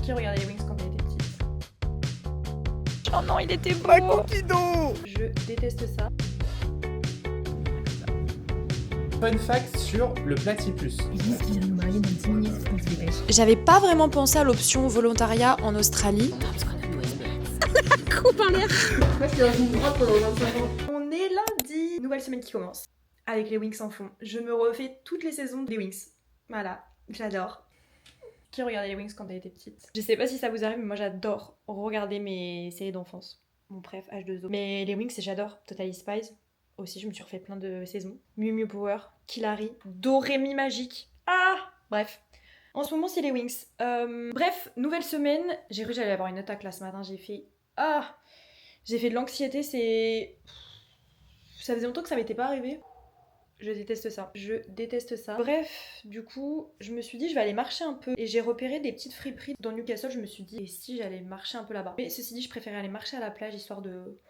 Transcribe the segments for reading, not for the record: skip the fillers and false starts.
Qui regardait les Wings quand elle était petite? Oh non, il était beau. Pas Conquido. Je déteste ça. Fun fact sur le platypus. Ils disent qu'ils vont nous marier dans 10 minutes, on se dépêche. J'avais pas vraiment pensé à l'option volontariat en Australie. Coupe en l'air. Moi, je suis dans une grotte pendant 25 ans. On est lundi, nouvelle semaine qui commence. Avec les Wings en fond. Je me refais toutes les saisons des Wings. Voilà, j'adore. Qui regardait les Wings quand elle était petite? Je sais pas si ça vous arrive, mais moi j'adore regarder mes séries d'enfance. Mon préf, H2O. Mais les Wings, j'adore. Totally Spies. Aussi, je me suis refait plein de saisons. Mew Mew Power, Killary, Dorémy Magique. Ah! Bref. En ce moment, c'est les Wings. Bref, nouvelle semaine. J'ai cru que j'allais avoir une attaque là ce matin. J'ai fait de l'anxiété, ça faisait longtemps que ça m'était pas arrivé. Je déteste ça. Je déteste ça. Bref, du coup, je me suis dit je vais aller marcher un peu. Et j'ai repéré des petites friperies dans Newcastle. Je me suis dit, et si j'allais marcher un peu là-bas? Mais ceci dit, je préférais aller marcher à la plage histoire de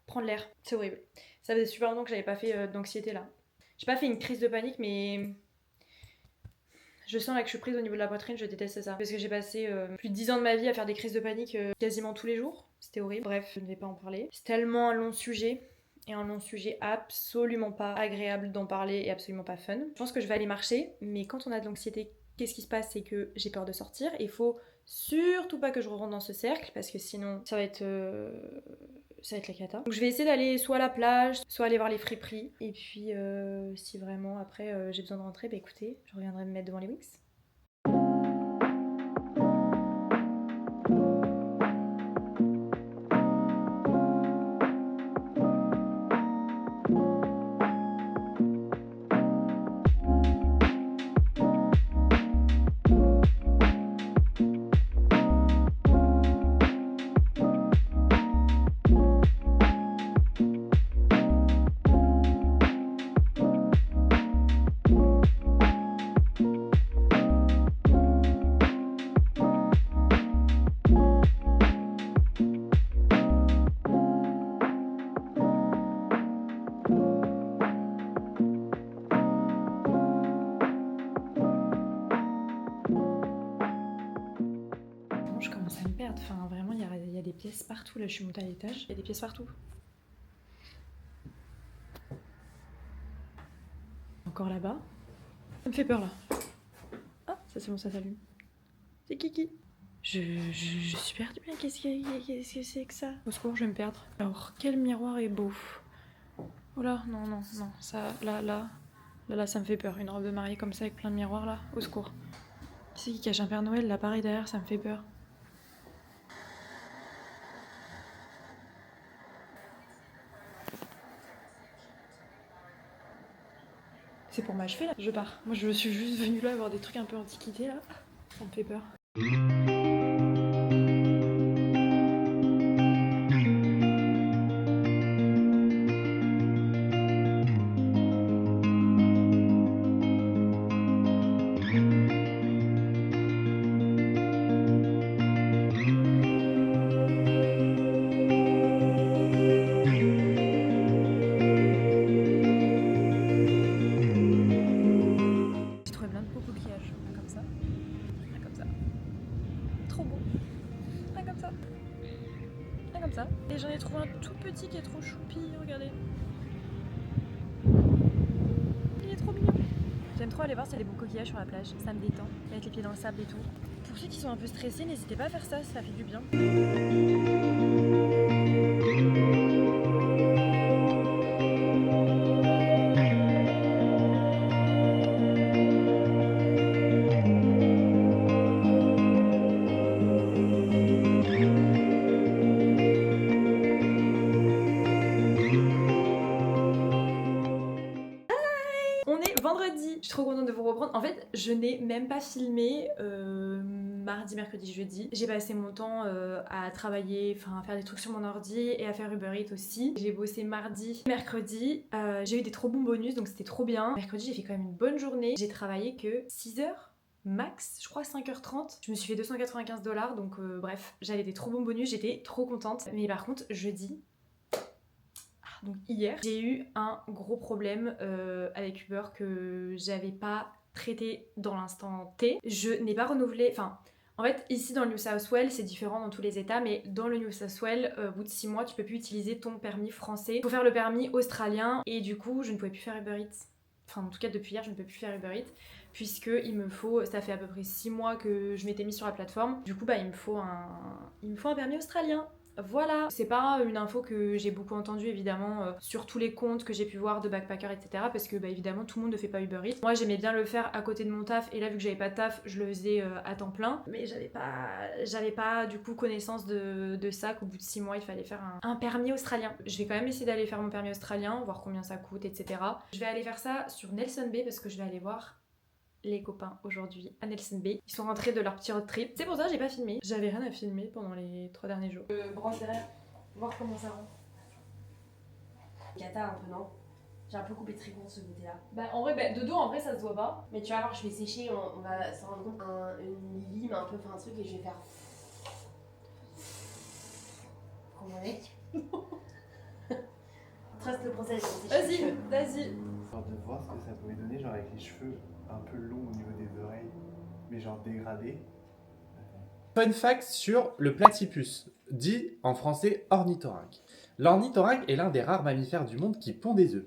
prendre l'air. C'est horrible. Ça faisait super longtemps que j'avais pas fait d'anxiété là. J'ai pas fait une crise de panique, mais je sens là que je suis prise au niveau de la poitrine, je déteste ça. Parce que j'ai passé plus de 10 ans de ma vie à faire des crises de panique quasiment tous les jours. C'était horrible. Bref, je ne vais pas en parler. C'est tellement un long sujet. Et un long sujet absolument pas agréable d'en parler et absolument pas fun. Je pense que je vais aller marcher, mais quand on a de l'anxiété, qu'est-ce qui se passe? C'est que j'ai peur de sortir. Il faut surtout pas que je rentre dans ce cercle, parce que sinon ça va être la cata. Donc je vais essayer d'aller soit à la plage, soit aller voir les friperies. Et puis si vraiment après j'ai besoin de rentrer, bah écoutez, je reviendrai me mettre devant les Wings. Je commence à me perdre, enfin vraiment il y a des pièces partout, là je suis montée à l'étage, il y a des pièces partout. Encore là-bas. Ça me fait peur là. Ah, ça c'est bon, ça s'allume. C'est Kiki. Je suis perdue, mais qu'est-ce que c'est que ça? Au secours, je vais me perdre. Alors, quel miroir est beau? Oh là, non, ça, là, ça me fait peur. Une robe de mariée comme ça avec plein de miroirs là, au secours. Qui c'est qui cache un Père Noël là, pareil derrière, ça me fait peur. C'est pour m'achever là, je pars. Moi je suis juste venue là voir des trucs un peu antiquités là. Ça me fait peur. Et j'en ai trouvé un tout petit qui est trop choupi, regardez. Il est trop mignon. J'aime trop aller voir s'il y a des beaux coquillages sur la plage, ça me détend, mettre les pieds dans le sable et tout. Pour ceux qui sont un peu stressés, n'hésitez pas à faire ça, ça fait du bien. Vendredi, je suis trop contente de vous reprendre. En fait, je n'ai même pas filmé mardi, mercredi, jeudi. J'ai passé mon temps à travailler, enfin à faire des trucs sur mon ordi et à faire Uber Eats aussi. J'ai bossé mardi, mercredi. J'ai eu des trop bons bonus, donc c'était trop bien. Mercredi, j'ai fait quand même une bonne journée. J'ai travaillé que 6 heures max, je crois 5h30. Je me suis fait $295, donc bref, j'avais des trop bons bonus, j'étais trop contente. Mais par contre, jeudi, donc hier, j'ai eu un gros problème avec Uber que j'avais pas traité dans l'instant T. Je n'ai pas renouvelé, enfin En fait, ici dans le New South Wales, c'est différent dans tous les états, mais dans le New South Wales, au bout de 6 mois, tu peux plus utiliser ton permis français. Il faut faire le permis australien, et du coup, je ne pouvais plus faire Uber Eats. Enfin, en tout cas, depuis hier, je ne peux plus faire Uber Eats, puisque il me faut, ça fait à peu près 6 mois que je m'étais mise sur la plateforme. Du coup, il me faut un permis australien. Voilà, c'est pas une info que j'ai beaucoup entendue évidemment sur tous les comptes que j'ai pu voir de backpackers, etc. Parce que évidemment tout le monde ne fait pas Uber Eats. Moi j'aimais bien le faire à côté de mon taf, et là vu que j'avais pas de taf, je le faisais à temps plein. Mais j'avais pas du coup connaissance de ça, qu'au bout de 6 mois il fallait faire un permis australien. Je vais quand même essayer d'aller faire mon permis australien, voir combien ça coûte, etc. Je vais aller faire ça sur Nelson Bay parce que je vais aller voir les copains aujourd'hui à Nelson Bay. Ils sont rentrés de leur petit road trip. C'est pour ça que j'ai pas filmé. J'avais rien à filmer pendant les 3 derniers jours. Brosse derrière, voir comment ça rend. Cata un peu, non? J'ai un peu coupé très court ce côté-là. En vrai, de dos en vrai ça se voit pas. Mais tu vas voir, je vais sécher, on va s'en rendre compte. Une lime un peu, enfin un truc, et je vais faire. Comprenez? Trust le process. Vas-y. Sorte de voir ce que ça pouvait donner, genre avec les cheveux un peu longs au niveau des oreilles, mais genre dégradés. Fun fact sur le platypus, dit en français ornithorynque. L'ornithorynque est l'un des rares mammifères du monde qui pond des œufs.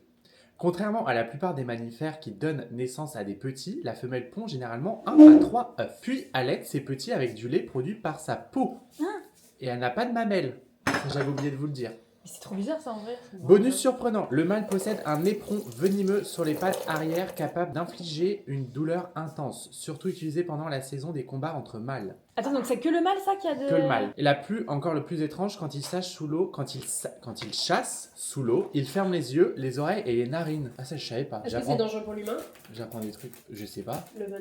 Contrairement à la plupart des mammifères qui donnent naissance à des petits, la femelle pond généralement 1 à 3 œufs. Puis allaite ces petits avec du lait produit par sa peau. Et elle n'a pas de mamelles. J'avais oublié de vous le dire. C'est trop bizarre ça en vrai. Bonus surprenant, le mâle possède un éperon venimeux sur les pattes arrière capable d'infliger une douleur intense, surtout utilisé pendant la saison des combats entre mâles. Attends, donc c'est que le mâle ça qui a de... Que le mâle. Et encore le plus étrange, quand il chasse sous l'eau, quand il chasse sous l'eau, il ferme les yeux, les oreilles et les narines. Ah ça je savais pas. Est-ce que c'est dangereux pour l'humain? J'apprends des trucs, je sais pas. Le bon.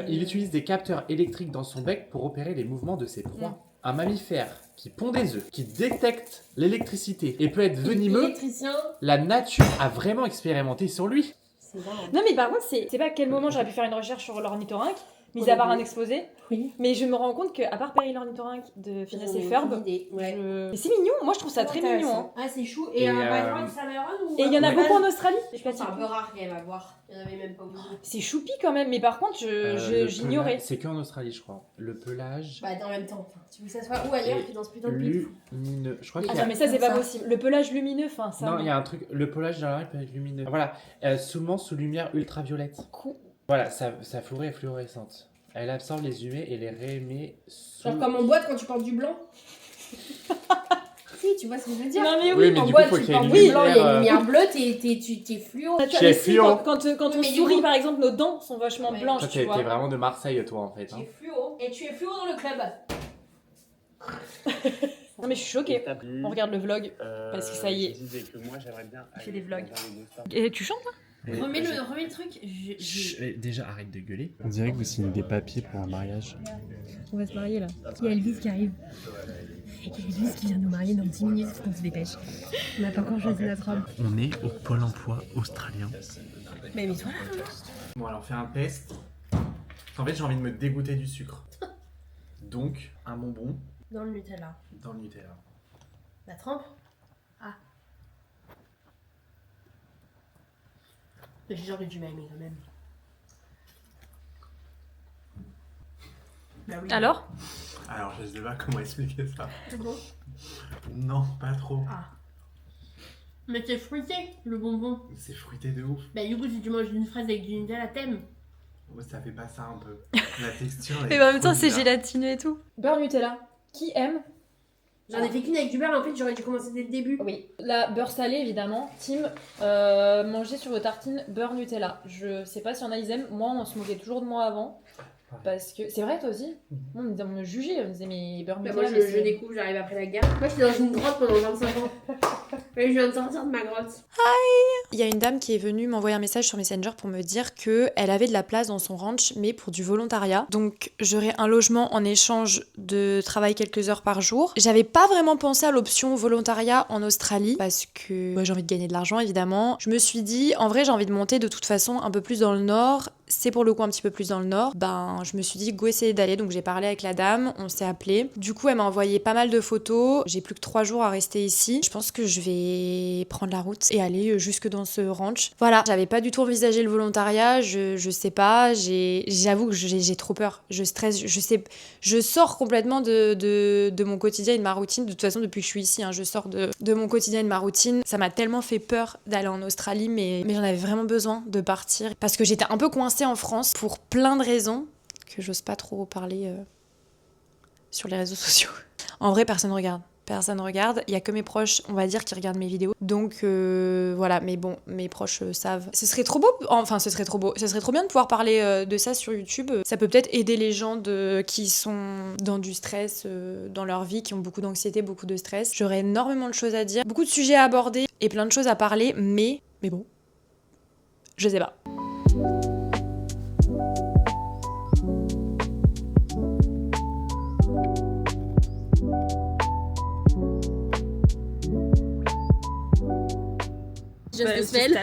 Il utilise des capteurs électriques dans son bec pour opérer les mouvements de ses proies. Un mammifère qui pond des œufs, qui détecte l'électricité et peut être venimeux, Électricien. la nature a vraiment expérimenté sur lui. C'est dingue. Non mais par contre, c'est pas à quel moment j'aurais pu faire une recherche sur l'ornithorynque, mis à part un exposé. Oui. Mais je me rends compte qu'à part Perry l'ornithorynque de Phineas et Ferb, Ouais. mais c'est mignon, moi je trouve ça très mignon. Hein. Ah, c'est chou. Et Et, par exemple, ça meurt ou. Et il y en a beaucoup en Australie. Je pense que c'est un peu rare quand même à voir. Il y en avait même pas beaucoup. C'est choupi quand même, mais par contre j'ignorais. C'est qu'en Australie, je crois. Le pelage. Bah, en même temps. Enfin, tu veux que ça soit où ailleurs que dans ce putain de pays? Lumineux. Je crois qu'il y a... Attends, mais ça c'est pas Ça. possible. Le pelage lumineux, enfin ça. Non, il y a un truc. Le pelage dans peut être lumineux. Voilà. Souvent sous lumière ultraviolette. Voilà, sa florée est fluorescente. Elle absorbe les UV et les réémet sous... Genre comme en boîte quand tu portes du blanc. Si, tu vois ce que je veux dire? Non mais Oui, oui, mais en du boîte, coup, faut tu qu'il y ait portes une du blanc, il y a une lumière, lumière bleue, t'es fluo. Tu Tu es fluo. quand on Mais du sourit coup- par exemple, nos dents sont vachement Ouais. blanches, Toi, tu t'es vois. vraiment de Marseille, toi, en fait. Tu Hein. es fluo. Et tu es fluo dans le club. Non mais je suis choquée. On regarde le vlog. parce que ça y est. Je disais que moi, j'aimerais bien... Fais des vlogs. Et tu chantes? Remets le truc. Déjà, arrête de gueuler. On dirait que vous signez des papiers pour un mariage. On va se marier là. Il y a Elvis qui arrive. Il y a Elvis qui vient nous marier dans 10 minutes, faut qu'on se dépêche. On n'a pas encore choisi notre robe. On est au Pôle emploi australien. Mais toi là. Bon, alors, fais un test. En fait, j'ai envie de me dégoûter du sucre. Donc, un bonbon Dans le Nutella. dans le Nutella. La trempe. Ah. J'ai genre du mal quand même. Bah oui. Alors? Alors, je sais pas comment expliquer ça. C'est bon. Non, pas trop. Ah. Mais c'est fruité, le bonbon. C'est fruité de ouf. Bah du coup, si tu manges une fraise avec du Nutella, t'aimes. Ouais, ça fait pas ça un peu. La texture. Mais en même temps, c'est gélatineux et tout. Beurre Nutella. Qui aime? J'en ai fait qu'une avec du beurre, mais en fait, j'aurais dû commencer dès le début. Oui. La beurre salé évidemment. Team, manger sur vos tartines beurre Nutella. Je sais pas si y en a ils aiment. Moi, on se moquait toujours de moi avant. Parce que c'est vrai toi aussi. On me jugeait, on me disait mais beurre Bah, Nutella. moi, je découvre, j'arrive après la guerre. Moi, je suis dans une grotte pendant 25 ans. Mais je viens de sortir de ma grotte. Il y a une dame qui est venue m'envoyer un message sur Messenger pour me dire qu'elle avait de la place dans son ranch, mais pour du volontariat. Donc j'aurais un logement en échange de travail quelques heures par jour. J'avais pas vraiment pensé à l'option volontariat en Australie, parce que j'ai envie de gagner de l'argent évidemment. Je me suis dit, en vrai j'ai envie de monter de toute façon un peu plus dans le nord, c'est pour le coup un petit peu plus dans le nord, ben je me suis dit go essayer d'aller, donc j'ai parlé avec la dame, on s'est appelé. Du coup elle m'a envoyé pas mal de photos, j'ai plus que 3 jours à rester ici. Je pense que je vais prendre la route et aller jusque dans ce ranch. Voilà, j'avais pas du tout envisagé le volontariat, je sais pas, j'avoue que j'ai trop peur, je stresse, je sors complètement de mon quotidien et de ma routine. De toute façon depuis que je suis ici, hein, je sors de mon quotidien et de ma routine. Ça m'a tellement fait peur d'aller en Australie, mais j'en avais vraiment besoin de partir parce que j'étais un peu coincée en France pour plein de raisons que j'ose pas trop parler sur les réseaux sociaux. En vrai, personne regarde. Personne regarde, il y a que mes proches, on va dire, qui regardent mes vidéos. Donc voilà, mais bon, mes proches savent. Ce serait trop beau, enfin ce serait trop beau, ce serait trop bien de pouvoir parler de ça sur YouTube. Ça peut peut-être aider les gens qui sont dans du stress dans leur vie, qui ont beaucoup d'anxiété, beaucoup de stress. J'aurais énormément de choses à dire, beaucoup de sujets à aborder et plein de choses à parler, mais bon, je sais pas. Just the smell.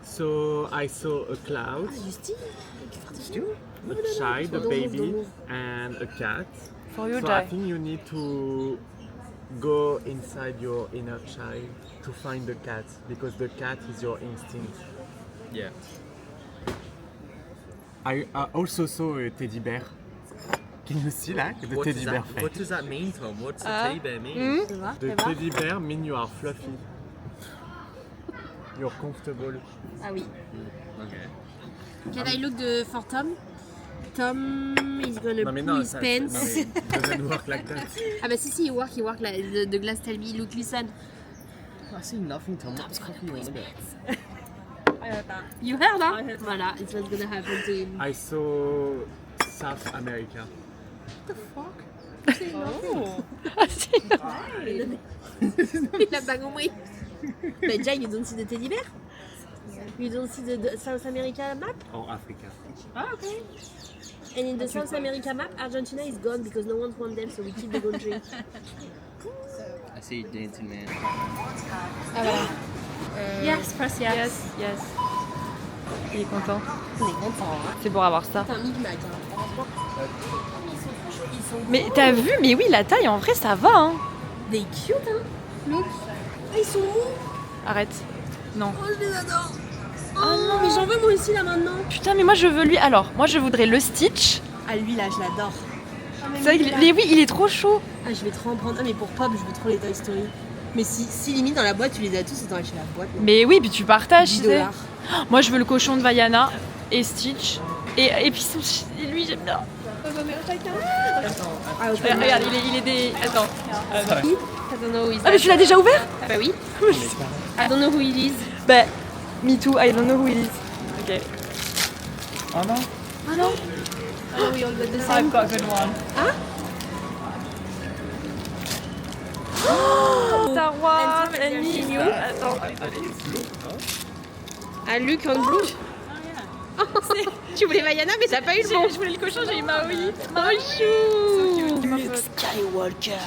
So I saw a cloud, a child, a baby, and a cat. For you, So I think you need to go inside your inner child to find the cat, because the cat is your instinct. Yeah. I also saw a teddy bear. Can you see that? The teddy bear face. What does that mean, Tom? What's a teddy bear mean? The teddy bear means you are fluffy. You're comfortable. Ah oui. Okay. Can I look for Tom? Tom is gonna No, mais pull non, his ça, pants. no, mais it doesn't work like that. Ah bah si, he work like the glass tell me, look, listen. I see nothing, Tom. What's fucking wrong with it? You heard, huh? Voilà, it's what's gonna happen to him. I saw South America. Il a pas compris. But Jay, you don't see the teddy bear? You don't see the South America map? Or Africa. Ah, okay. And in the South America map, Argentina is gone because no one wants them, so we keep the country. I see you dancing, man. Ah voilà. Yes, press yes. Yes. Il est content. On est content, hein. C'est pour avoir ça. C'est un micmac, hein. Franchement. Ils sont trop chauds, ils sont. Mais t'as vu, mais oui, la taille en vrai ça va, hein. They cute, hein. Look. Ah, ils sont mous. Arrête. Non. Oh, je les adore. Oh non, mais j'en veux moi aussi là maintenant. Putain, mais moi je veux lui. Alors, moi je voudrais le Stitch. Ah, lui là, je l'adore. C'est vrai qu'il mais oui, il est trop chaud. Ah, je vais trop en prendre. Ah, mais pour Pop, je veux trop les Toy Story. Mais si limite dans la boîte, tu les as tous, autant acheter la boîte. Non. Mais oui, puis tu partages. 10 tu sais. $. Moi je veux le cochon de Vaiana et Stitch. Et puis et lui j'aime bien. Ah, ok. Regarde, il est des. Attends. I don't know who is Ah, mais tu l'as déjà ouvert? Bah oui. I don't know who it is. Bah, me too, I don't know who it is. Ok. Oh non. Ah non. Ah non, we all got the same. I've got a good one. Hein? Star Wars And and Disney. me. Attends. Ah, Luke and Blue. Tu voulais Vaiana, mais t'as pas eu le bon. Je voulais le cochon, j'ai eu Maui. Maui chou. Luke Skywalker,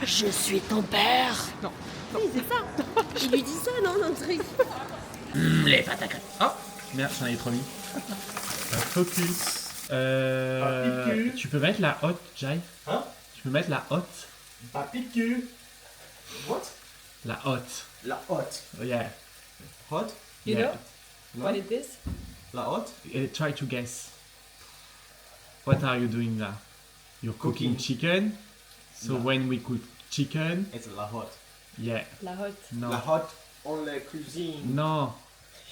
je suis ton père. Oui, c'est ça. Il lui dit ça, non, dans le truc. Les pâtes à crème. Oh merde, j'en avais trop mis. Focus. Tu peux mettre la hotte, Jai? Hein? Tu peux mettre la hotte? Papi de cul. What? La hotte. La hotte. Oh, yeah. Hot? You Yeah. know what it is? La hotte? Try to guess. What are you doing now? You're cooking chicken. So No. when we cook chicken, It's la hotte. yeah. La hot. No. La hotte on la cuisine. No.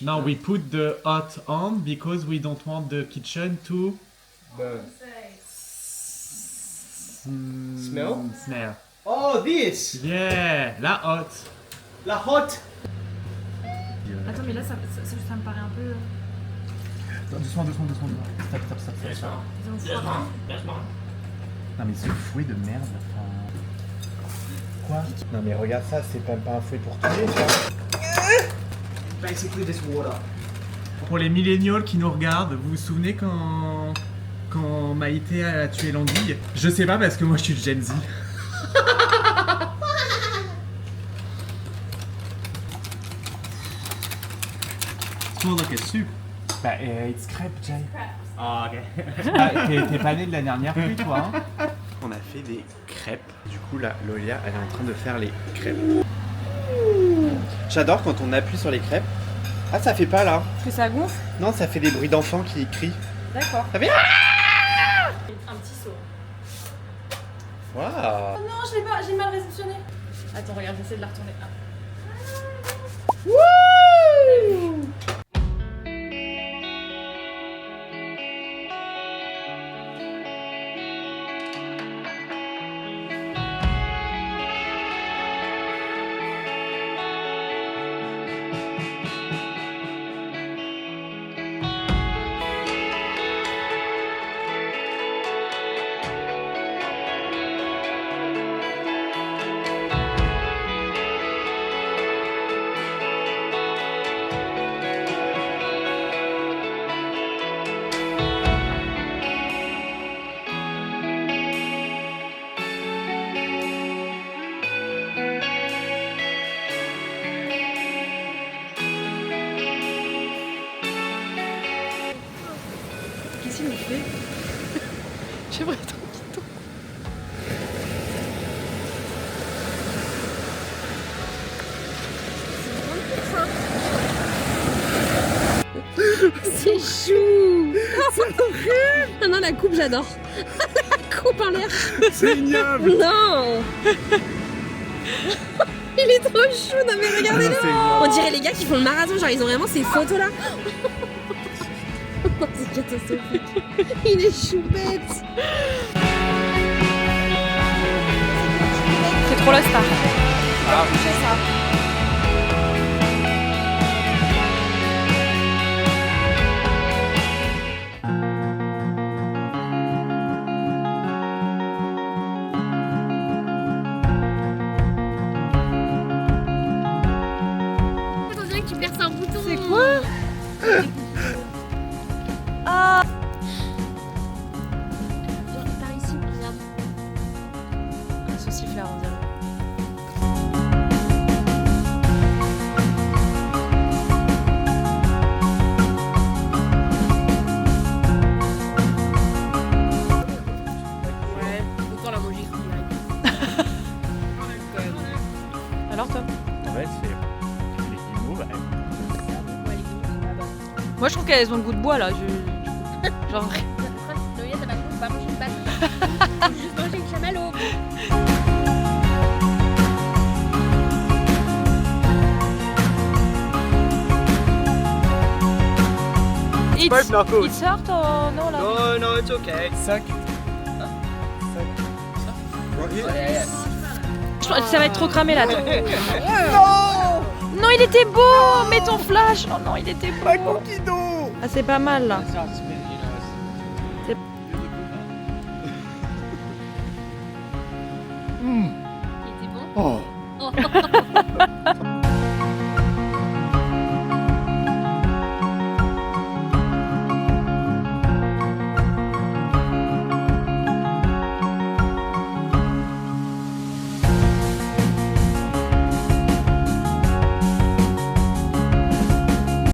No, we put the hot on because we don't want the kitchen to Smell? smell. Oh, this! Yeah, la hot. La hotte! Attends, mais là ça me paraît un peu. Doucement. Stop. Non mais ce fouet de merde. Enfin... Quoi? Non mais regarde ça, c'est même pas un fouet pour tuer, tu vois. Basically this water. Pour les millénials qui nous regardent, vous vous souvenez quand Maïté a tué l'anguille? Je sais pas parce que moi je suis le Gen Z. Smells like a soup. Bah, it's crêpe, Jay. Ah, ok. T'es pas né de la dernière pluie, toi, hein? On a fait des crêpes. Du coup, là, Lolia, elle est en train de faire les crêpes. J'adore quand on appuie sur les crêpes. Ah, ça fait pas là. Que ça gonfle? Non, ça fait des bruits d'enfants qui crient. D'accord. Ça fait... Un petit saut. Waouh. Oh non, je l'ai pas, j'ai mal réceptionné. Attends, regarde, j'essaie de la retourner. Ah. Qu'est-ce qu'il nous fait? J'aimerais trop qu'il tombe. C'est chou. Ah non, la coupe, j'adore. La coupe en l'air. C'est ignoble. Non. Il est trop chou. Non mais regardez-le. On dirait les gars qui font le marathon. Genre ils ont vraiment ces photos là. C'est catastrophique. Il est choupette. C'est trop la star. Ah. C'est ça. On dirait que tu perces un bouton. C'est quoi? Ah. Par ici, regarde. Un sauciflard, on dirait. Ouais, autant la manger crue direct. Alors toi? En fait, c'est les guimauves. Ouais, les guimauves, là-bas. Moi je trouve qu'elles ont le goût de bois là. Genre. Noya, t'as pas mangé une patte. Faut juste manger le chamallow. Both knuckles. It's hurt or no là? No, no, it's okay. Suck. Ça va être trop cramé là. Non! Non, il était beau! Mets ton flash! Oh non, il était beau! Ah, c'est pas mal là. C'est-